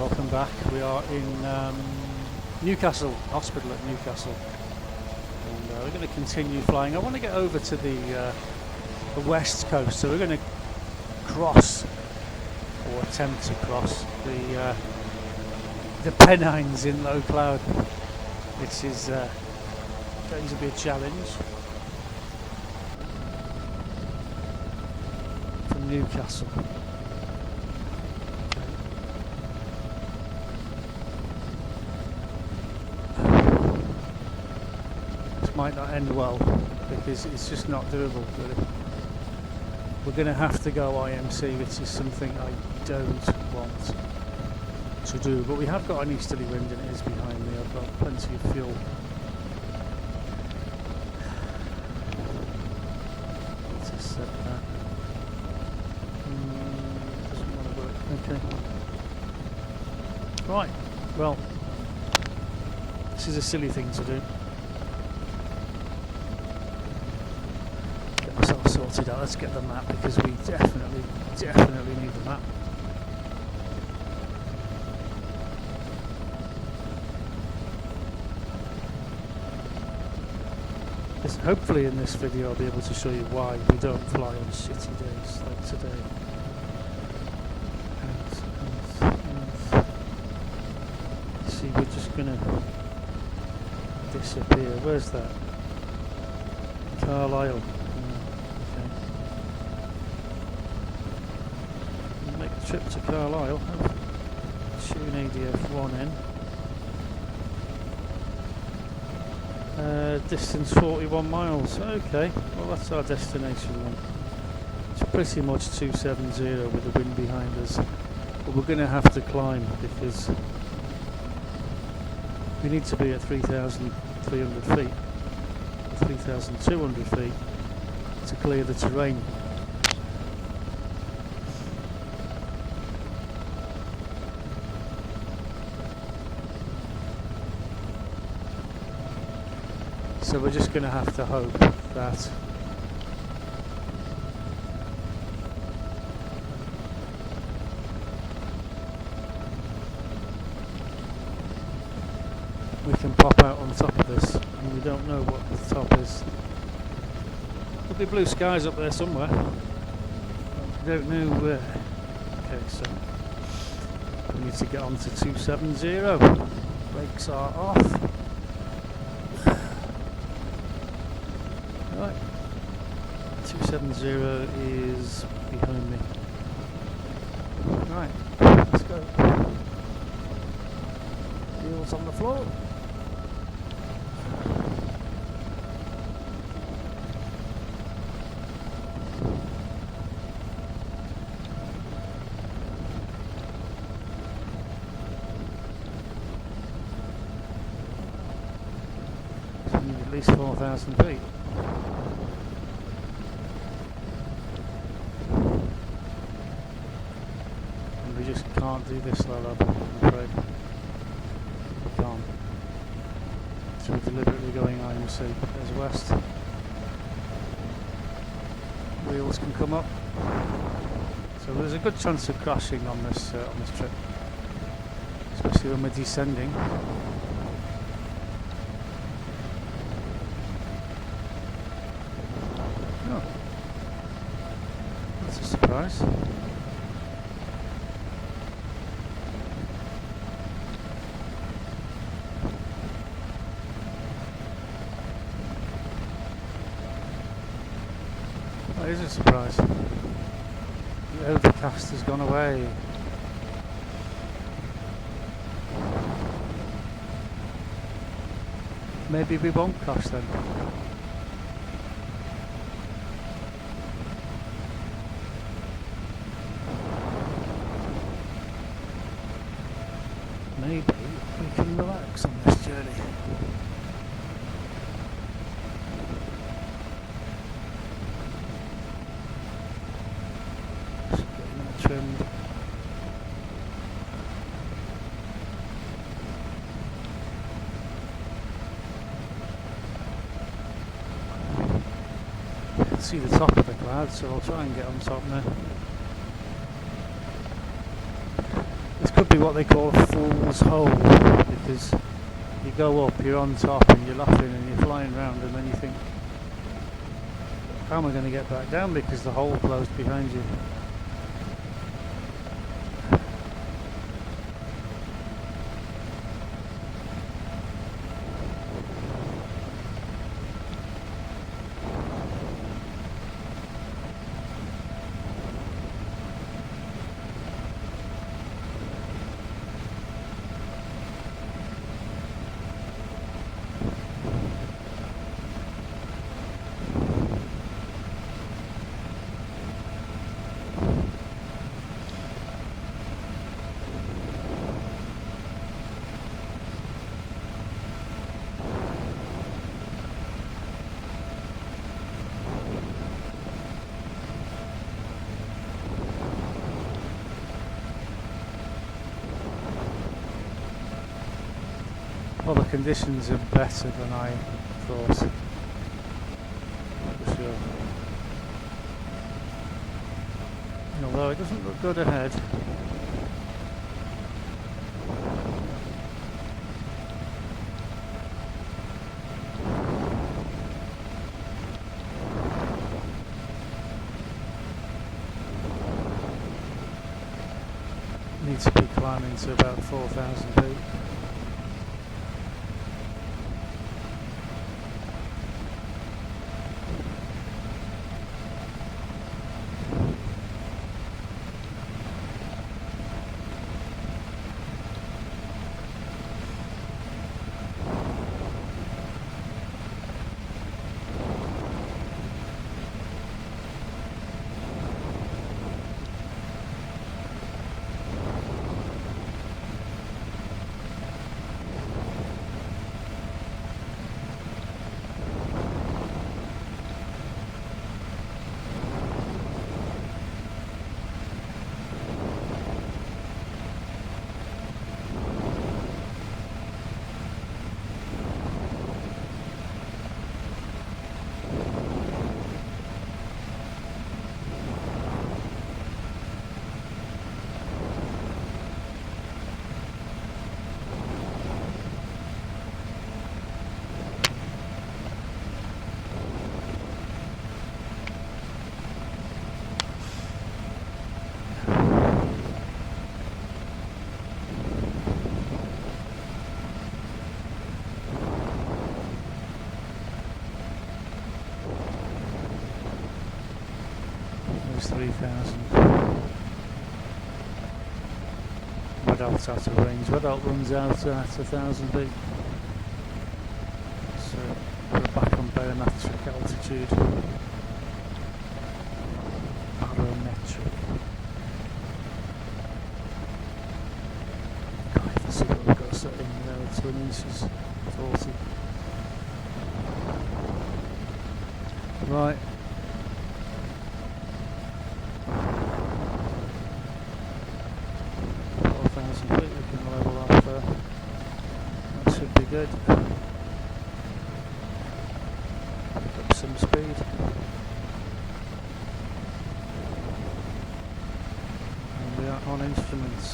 welcome back. We are in Newcastle, hospital at Newcastle, and we're going to continue flying. I want to get over to the west coast, so we're going to cross, or attempt to cross, the Pennines in low cloud, which is going to be a challenge from Newcastle. Might not end well because it's just not doable, really. We're going to have to go IMC, which is something I don't want to do, but we have got an easterly wind and it is behind me. I've got plenty of fuel. Let's just set that. Doesn't want to work. Okay. Right, well, this is a silly thing to do. Sorted out. Let's get the map because we definitely need the map. Hopefully in this video I'll be able to show you why we don't fly on shitty days like today. See, we're just gonna disappear. Where's that? Carlisle. Trip to Carlisle, tune ADF1 in, distance 41 miles, okay, well that's our destination then. It's pretty much 270 with the wind behind us, but we're going to have to climb because we need to be at 3,300 feet, 3,200 feet to clear the terrain. So we're just going to have to hope that we can pop out on top of this, and we don't know what the top is. There'll be blue skies up there somewhere. We don't know where. Okay, so we need to get on to 270. Brakes are off. Right, 270 is behind me. Right, let's go. Wheels on the floor. So we need at least 4,000 feet. We just can't do this low level, I'm afraid. We can't. So we're deliberately going IMC. There's west. Wheels can come up. So there's a good chance of crashing on this trip, especially when we're descending. Oh, that's a surprise. That is a surprise. The overcast has gone away. Maybe we won't crash then. Maybe we can relax on this journey. Trimmed. You can see the top of the cloud, so I'll try and get on top now. It could be what they call a fool's hole, because you go up, you're on top and you're laughing and you're flying around, and then you think, how am I going to get back down because the hole closed behind you? Well, the conditions are better than I thought, for sure. Although it doesn't look good ahead. Need to be climbing to about 4,000 feet. There's 3,000. Red Alt's out of range. Red Alt runs out at 1,000 feet. So we're back on barometric altitude. Barometric. God, if this is what we've got set in there, 20 inches, 40. Right. Good. Pick up some speed. And we are on instruments.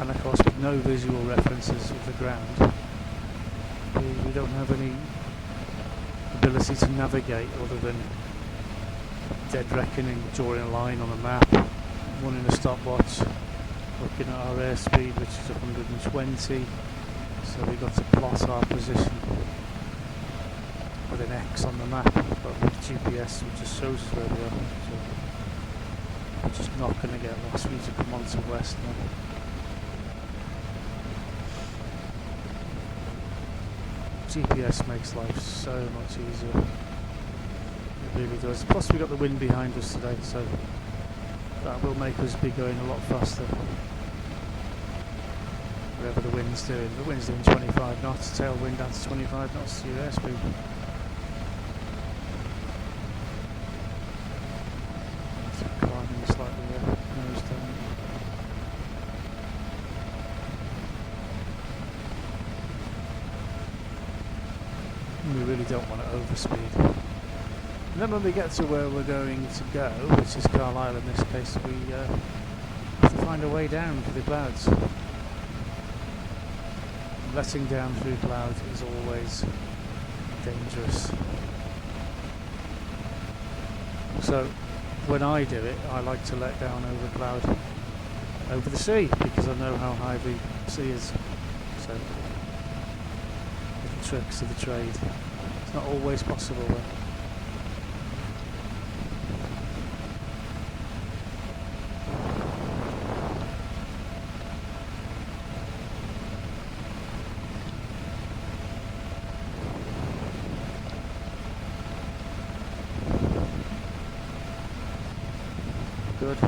And of course, with no visual references of the ground, we don't have any ability to navigate other than dead reckoning, drawing a line on a map, running a stopwatch, looking at our airspeed, which is 120, so we've got to plot our position with an X on the map, but with GPS it just shows us where we are, so we're just not going to get lost. We need to come on to west now. GPS makes life so much easier. It really does. Plus we've got the wind behind us today, so that will make us be going a lot faster. Whatever the wind's doing. The wind's doing 25 knots, tailwind down to 25 knots to your airspeed. We really don't want to overspeed. And then when we get to where we're going to go, which is Carlisle in this case, we have to find a way down to the clouds. Letting down through cloud is always dangerous. So when I do it, I like to let down over cloud over the sea, because I know how high the sea is. So little tricks of the trade. It's not always possible though. Good.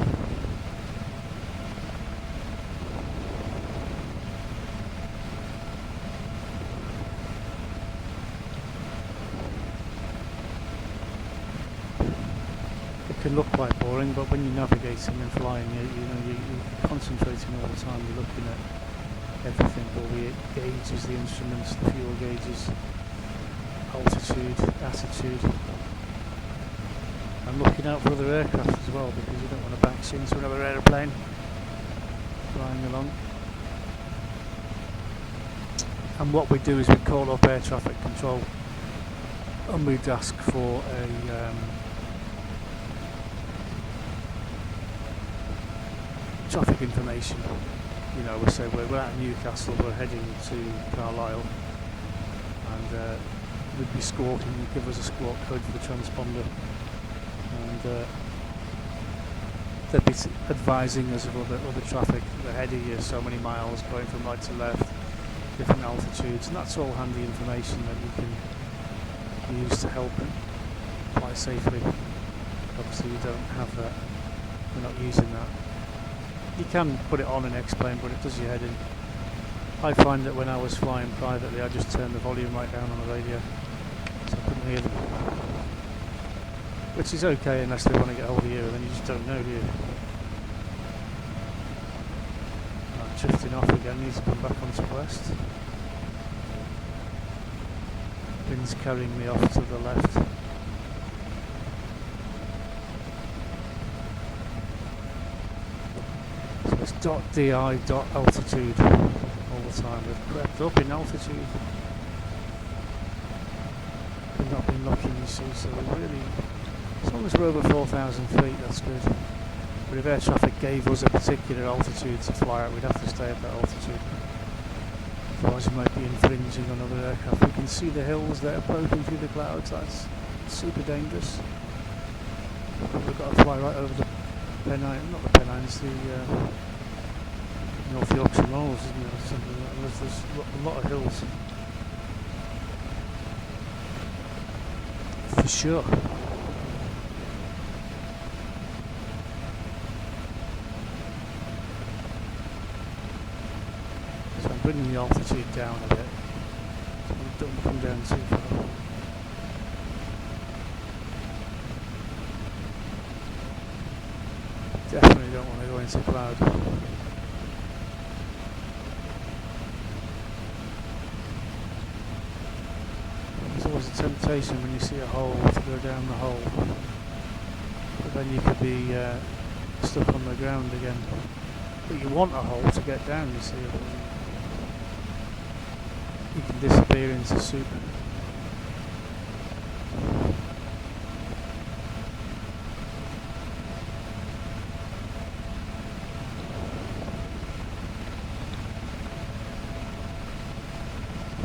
It can look quite boring, but when you're navigating and flying, you're concentrating all the time. You're looking at everything, all the gauges, the instruments, the fuel gauges, altitude, attitude. And looking out for other aircraft as well, because you don't want to bash into another aeroplane flying along. And what we do is we call up air traffic control and we'd ask for a traffic information. You know, we say we're at Newcastle, we're heading to Carlisle, and we'd be squawking, you'd give us a squawk code for the transponder, and they'd be advising us of other traffic ahead of you, so many miles going from right to left, different altitudes, and that's all handy information that you can use to help fly safely. Obviously we don't have that, we're not using that. You can put it on and explain, but it does your head in. I find that when I was flying privately, I just turned the volume right down on the radio, so I couldn't hear them. Which is okay unless they want to get hold of you, and then you just don't know, do you? Right, drifting off again, need to come back onto west. Wind's carrying me off to the left. So it's .di .altitude all the time. We've crept up in altitude. We've not been looking, you see, so we really, as long as we're over 4,000 feet, that's good. But if air traffic gave us a particular altitude to fly at, we'd have to stay at that altitude. Otherwise we might be infringing on other aircraft. We can see the hills there poking through the clouds. That's super dangerous. We've got to fly right over the Pennines, not the Pennines, the North Yorkshire Moors, isn't it? Something like that. There's a lot of hills. For sure. So I'm bringing the altitude down a bit. So don't come down too far. Definitely don't want to go into cloud. There's always a temptation when you see a hole to go down the hole, but then you could be stuck on the ground again. But you want a hole to get down, you see. You can disappear into soup.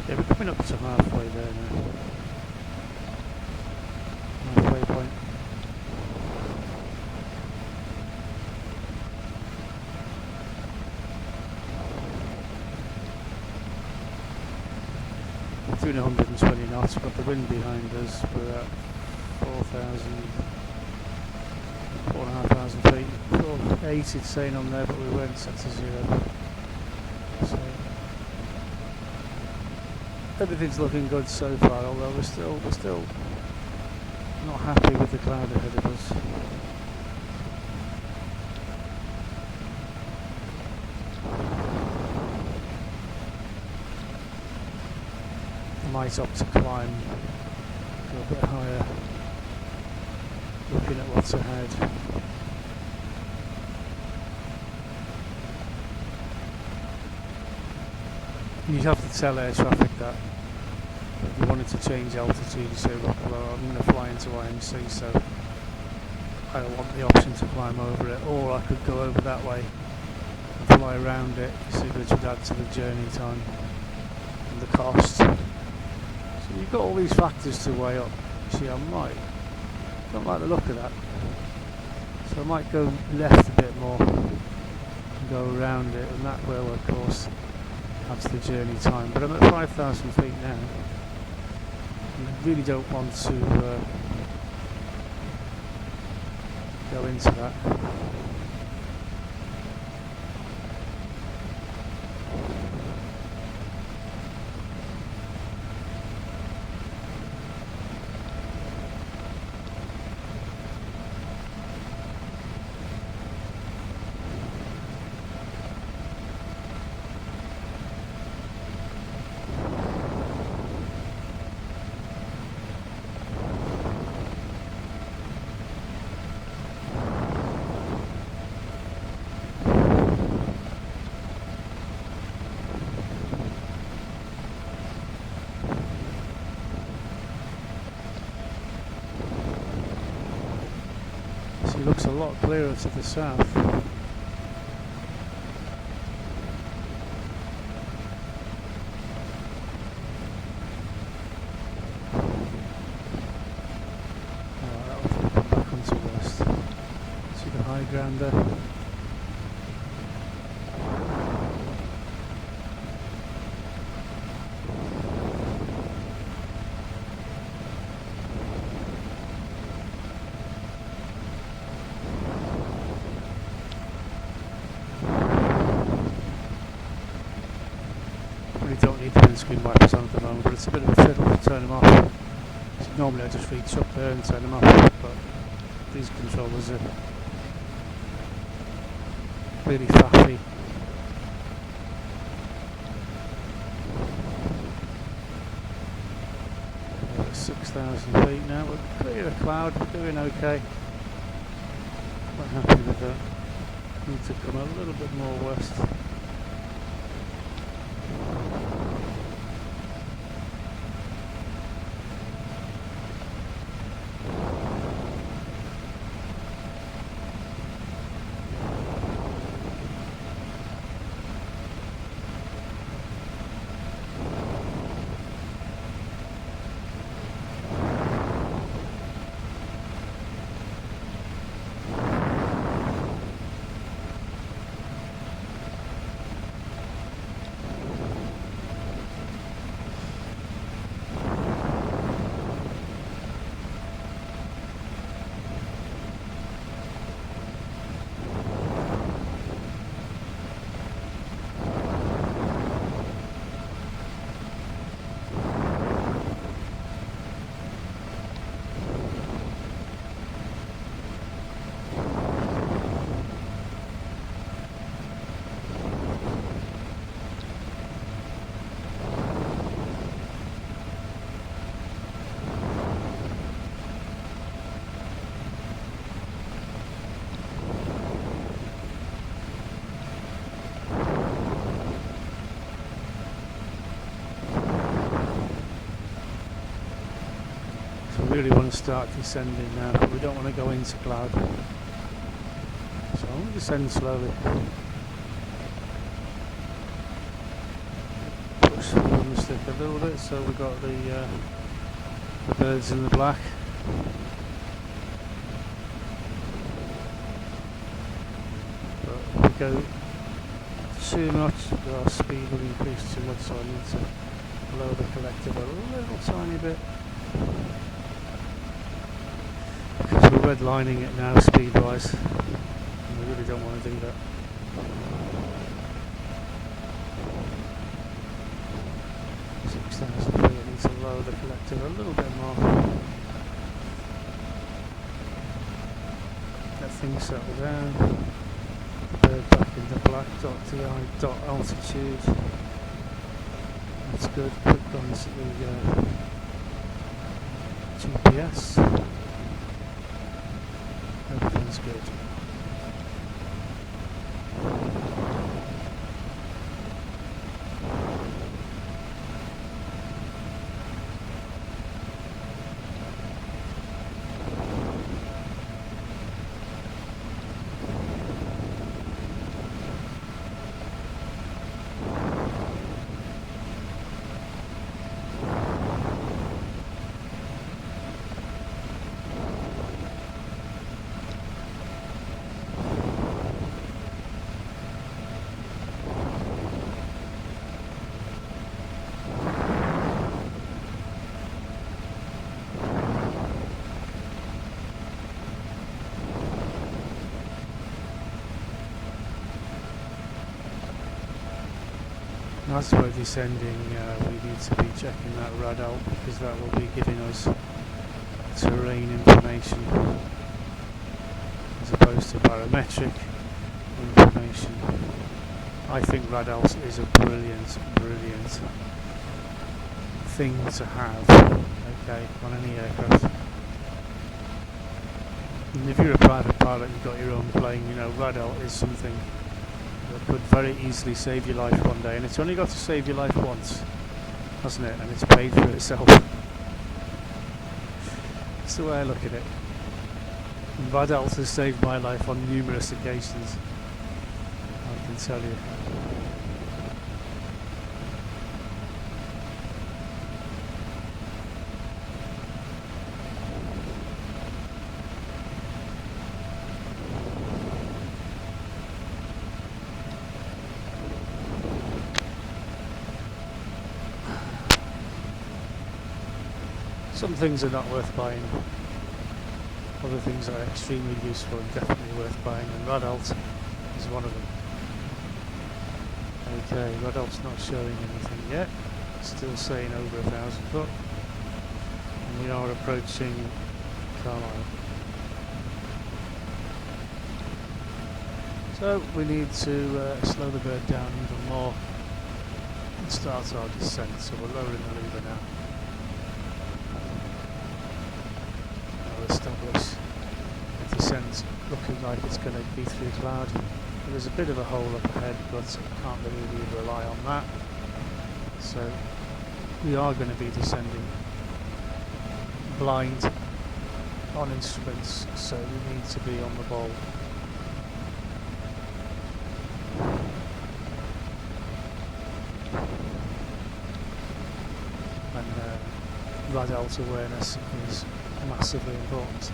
Yeah, we're coming up to halfway there now. Halfway point. We're doing 120 knots, we've got the wind behind us. We're at 4,500 feet. 480 it's saying on there, but we weren't set to zero. So everything's looking good so far, although we're still not happy with the cloud ahead of us. might opt to climb, go a bit higher, looking at what's ahead. You'd have to tell air traffic that if you wanted to change altitude, you say, look, well, I'm going to fly into IMC, so I want the option to climb over it, or I could go over that way and fly around it, see which would add to the journey time and the cost. So you've got all these factors to weigh up. You see, I don't like the look of that, so I might go left a bit more and go around it, and that will of course adds to the journey time. But I'm at 5,000 feet now. I really don't want to go into that. It looks a lot clearer to the south. That'll come back onto west. See the high ground there? Don't need the windscreen wipers on at the moment, but it's a bit of a fiddle to turn them off. So normally I just reach up there and turn them off, but these controllers are really faffy. 6,000 feet now. We're clear of cloud, we're doing okay. Quite happy with that. Need to come a little bit more west. We really want to start descending now, but we don't want to go into cloud. So I'm going to descend slowly. Push on the stick a little bit so we've got the birds in the black. But if we go too much, our speed will increase too much, so I need to lower the collective a little tiny bit. Because we're redlining it now speed wise, and we really don't want to do that. I need to lower the collective a little bit more. Let things settle down. The bird back into black, dot TI, dot altitude. That's good. Quick glance at the GPS. Everything's good. As we're descending, we need to be checking that radar because that will be giving us terrain information as opposed to barometric information. I think radars is a brilliant thing to have, okay, on any aircraft. And if you're a private pilot, you've got your own plane, you know, radar is something that could very easily save your life one day, and it's only got to save your life once, hasn't it? And it's paid for itself. That's the way I look at it. And radars has saved my life on numerous occasions, I can tell you. Some things are not worth buying, other things are extremely useful and definitely worth buying, and Radalt is one of them. Okay, Radalt's not showing anything yet, still saying over 1,000 foot, and we are approaching Carlisle. So we need to slow the bird down even more and start our descent, so we're lowering the lever now. Establish the descent looking like it's going to be through cloud. There's a bit of a hole up ahead, but I can't really rely on that. So we are going to be descending blind on instruments, so we need to be on the ball. And radalt awareness is massively important.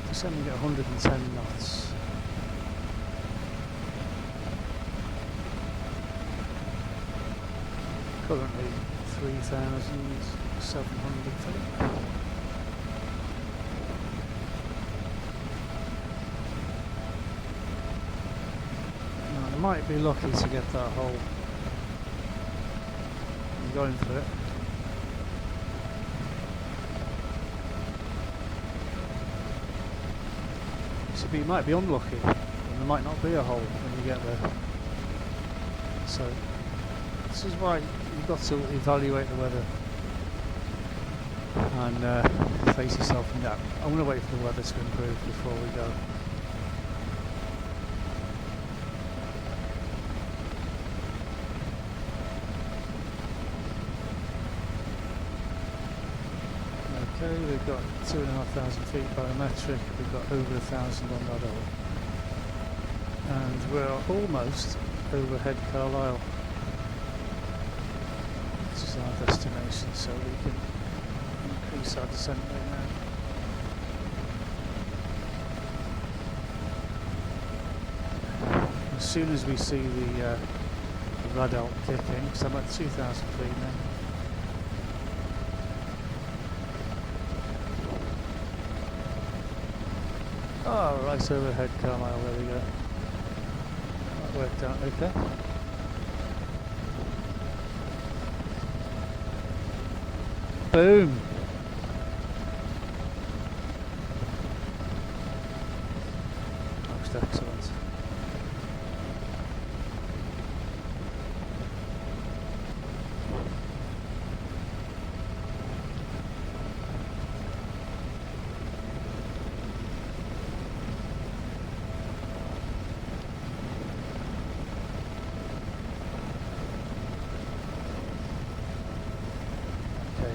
Descending at 110 knots. Currently 3,700 feet. Might be lucky to get that hole. I'm going for it. So you might be unlucky, and there might not be a hole when you get there. So this is why you've got to evaluate the weather and face yourself in that. I'm going to wait for the weather to improve before we go. We've got 2,500 feet barometric, we've got over 1,000 on radar, and we're almost overhead Carlisle, which is our destination, so we can increase our descent rate now. As soon as we see the radar kick in, because I'm at 2,000 feet now. Oh, right overhead Carlisle, there we go. That worked out okay. Boom!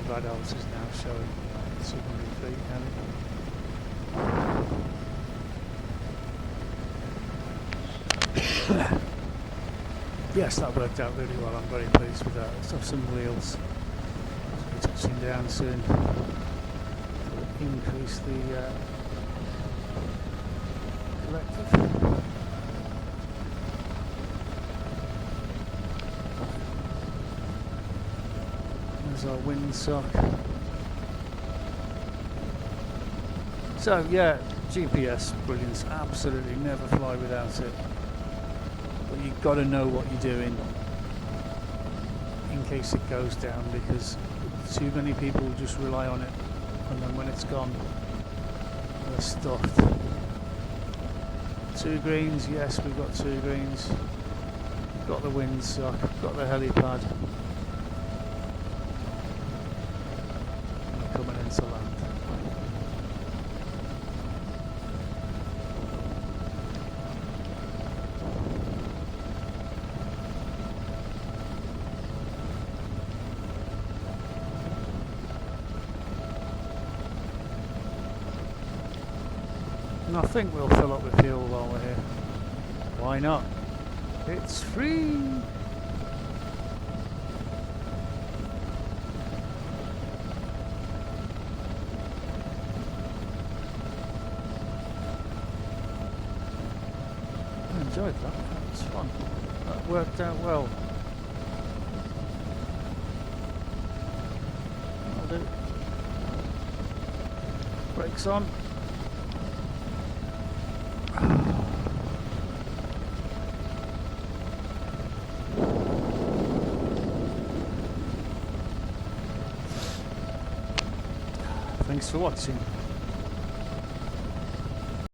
of adults is now showing 200 feet heavy. Yes, that worked out really well. I'm very pleased with that. Let's have some wheels. We're touching down soon to increase the collective. There's our windsock. So yeah, GPS, brilliance. Absolutely never fly without it. But you've got to know what you're doing in case it goes down, because too many people just rely on it, and then when it's gone, they're stuffed. 2 greens, yes, we've got 2 greens. Got the windsock, got the helipad. We're coming into land. And I think we'll fill up with fuel while we're here. Why not? It's free! I enjoyed that. That was fun. That worked out well. That'll do. Brakes on. Thanks for watching.